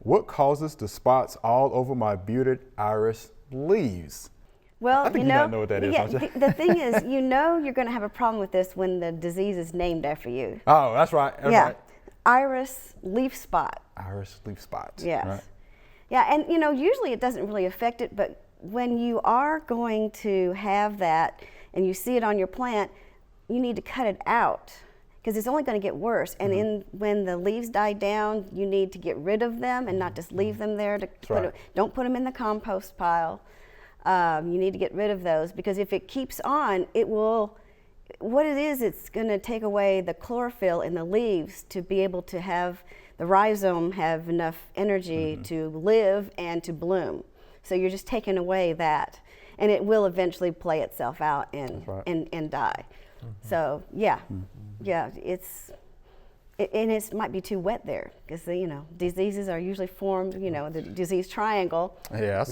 what causes the spots all over my bearded iris leaves? Well, I think you know what that is, don't you? The thing is, you know you're going to have a problem with this when the disease is named after you. Oh, that's right. That's right. Iris leaf spot. Iris leaf spot. Yes. Right. Yeah, and usually it doesn't really affect it, but when you are going to have that and you see it on your plant, you need to cut it out because it's only going to get worse. And when the leaves die down, you need to get rid of them and not just leave them there. Don't put them in the compost pile. You need to get rid of those because if it keeps on, it will, what it is, it's going to take away the chlorophyll in the leaves to be able to have the rhizome have enough energy to live and to bloom. So you're just taking away that, and it will eventually play itself out and die. So yeah, it might be too wet there because diseases are usually formed. The disease triangle. Yes.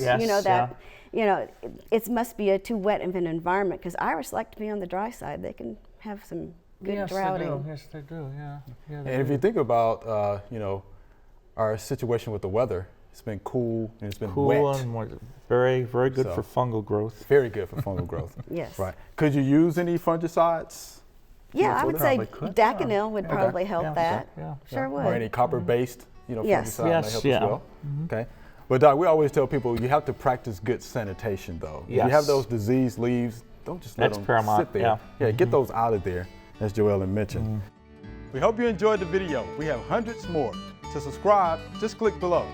It must be a too wet of an environment because iris like to be on the dry side. They can have some good droughting. Yes, they do. Yeah. And if you think about our situation with the weather, it's been cool and it's been wet. And very, very good for fungal growth. Very good for fungal growth. Yes. Right. Could you use any fungicides? Yeah, I would say Daconil would probably help that. Sure would. Or any copper-based, Yes. fungicide may help as well. Okay. But Doc, we always tell people you have to practice good sanitation, though. If you have those diseased leaves, don't just let them sit there. Yeah, get those out of there, as Joellen mentioned. We hope you enjoyed the video. We have hundreds more. To subscribe, just click below.